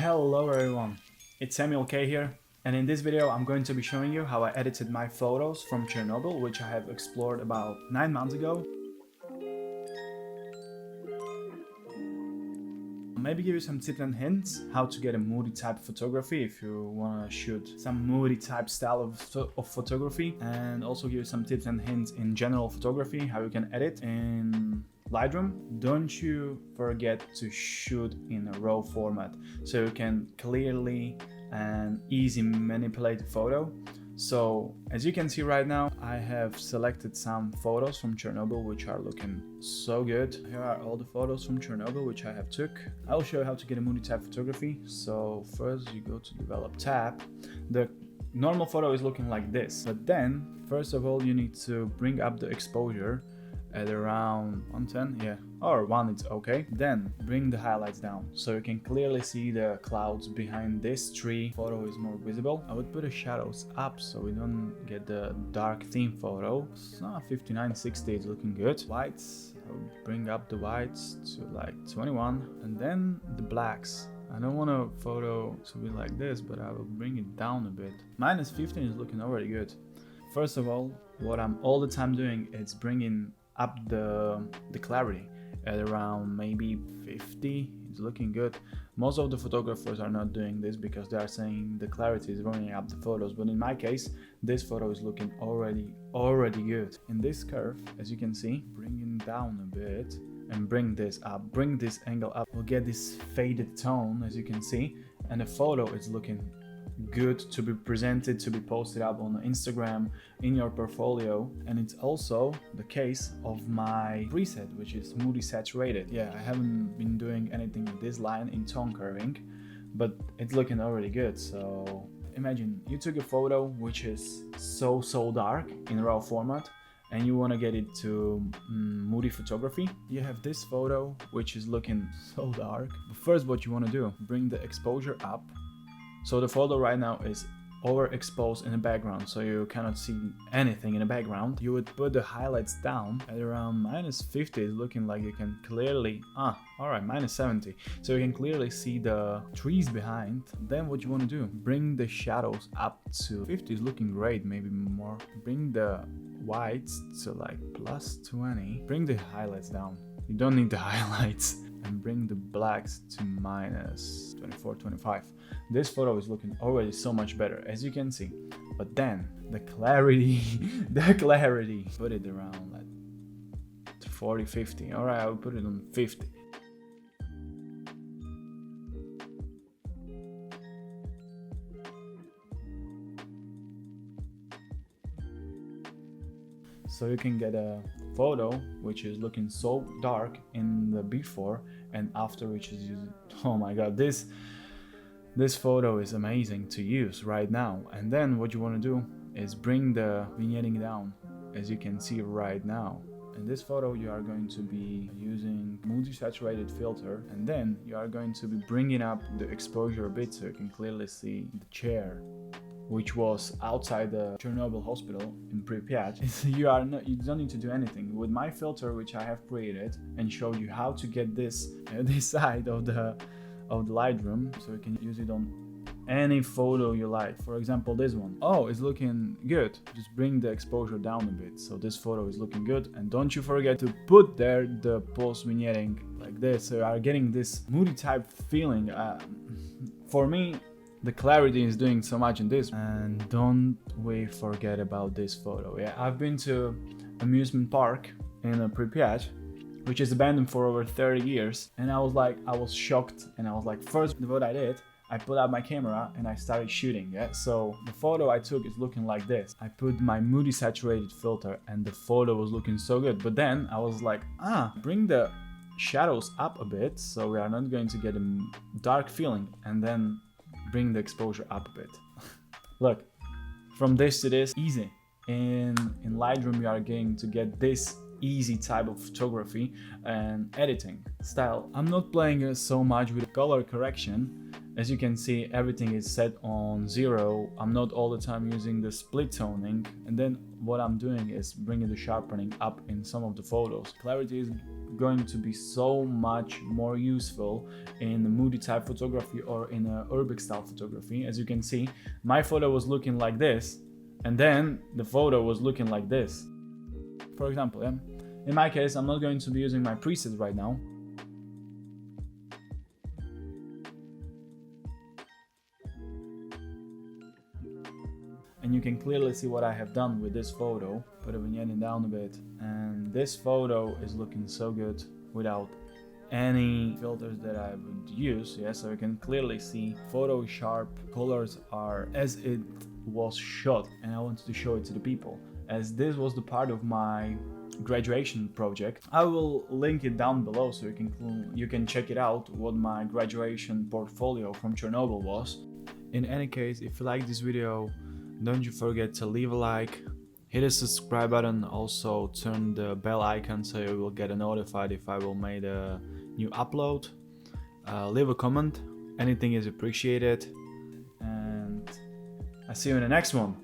Hello everyone, it's Samuel K here, and in this video I'm going to be showing you how I edited my photos from Chernobyl, which I have explored about 9 months ago. Maybe give you some tips and hints how to get a moody type photography if you want to shoot some moody type style of photography, and also give you some tips and hints in general photography, how you can edit in Lightroom. Don't you forget to shoot in a RAW format so you can clearly and easy manipulate the photo. So as you can see right now, I have selected some photos from Chernobyl which are looking so good. Here are all the photos from Chernobyl which I have took. I'll show you how to get a moody type photography. So first you go to develop tab. The normal photo is looking like this, but then first of all you need to bring up the exposure at around 110, or 1, it's okay. Then bring the highlights down so you can clearly see the clouds behind this tree. Photo is more visible. I would put the shadows up so we don't get the dark theme photo. So 59, 60 is looking good. Whites, I would bring up the whites to like 21, and then the blacks. I don't want a photo to be like this, but I will bring it down a bit. Minus 15 is looking already good. First of all, what I'm all the time doing is bringing up the clarity at around maybe 50. It's looking good. Most of the photographers are not doing this because they are saying the clarity is running up the photos, but in my case this photo is looking already good. In this curve, as you can see, bring it down a bit and bring this up, bring this angle up. We'll get this faded tone, as you can see, and the photo is looking good to be presented, to be posted up on Instagram, in your portfolio. And it's also the case of my preset, which is Moody Saturated. I haven't been doing anything with this line in tone curving, but it's looking already good. So imagine you took a photo which is so dark in RAW format and you want to get it to moody photography. You have this photo which is looking so dark, but first what you want to do, bring the exposure up. So the photo right now is overexposed in the background, so you cannot see anything in the background. You would put the highlights down at around minus 50. It's looking like you can clearly, alright, minus 70. So you can clearly see the trees behind. Then what you want to do, bring the shadows up to 50 is looking great, maybe more. Bring the whites to like plus 20. Bring the highlights down. You don't need the highlights. And bring the blacks to minus 24, 25. This photo is looking already so much better, as you can see. But then the clarity, put it around like 40, 50. All right, I will put it on 50. So you can get a photo which is looking so dark in the before and after, which is using, oh my god, this photo is amazing to use right now. And then what you want to do is bring the vignetting down, as you can see right now. In this photo you are going to be using Moody Saturated filter, and then you are going to be bringing up the exposure a bit so you can clearly see the chair which was outside the Chernobyl hospital in Pripyat. You don't need to do anything. With my filter, which I have created and showed you how to get this side of the Lightroom, so you can use it on any photo you like. For example, this one. Oh, it's looking good. Just bring the exposure down a bit so this photo is looking good. And don't you forget to put there the post vignetting like this, so you are getting this moody type feeling. For me, the clarity is doing so much in this. And don't we forget about this photo. I've been to amusement park in Pripyat, which is abandoned for over 30 years, and I was shocked, and I was like, first what I did, I put out my camera and I started shooting. So the photo I took is looking like this. I put my Moody Saturated filter and the photo was looking so good, but then I was like, bring the shadows up a bit so we are not going to get a dark feeling, and then bring the exposure up a bit. Look, from this to this, easy. In Lightroom you are going to get this easy type of photography and editing style. I'm not playing so much with color correction. As you can see, everything is set on 0. I'm not all the time using the split toning, and then what I'm doing is bringing the sharpening up in some of the photos. Clarity is going to be so much more useful in the moody type photography or in a urbex style photography. As you can see, my photo was looking like this, and then the photo was looking like this. For example, in my case, I'm not going to be using my presets right now. And you can clearly see what I have done with this photo. Put the vignette down a bit, and this photo is looking so good without any filters that I would use. Yeah, so you can clearly see photo sharp, colors are as it was shot, and I wanted to show it to the people. As this was the part of my graduation project, I will link it down below so you can check it out what my graduation portfolio from Chernobyl was. In any case, if you like this video, don't you forget to leave a like, hit the subscribe button, also turn the bell icon so you will get notified if I will make a new upload. Leave a comment, anything is appreciated, and I see you in the next one.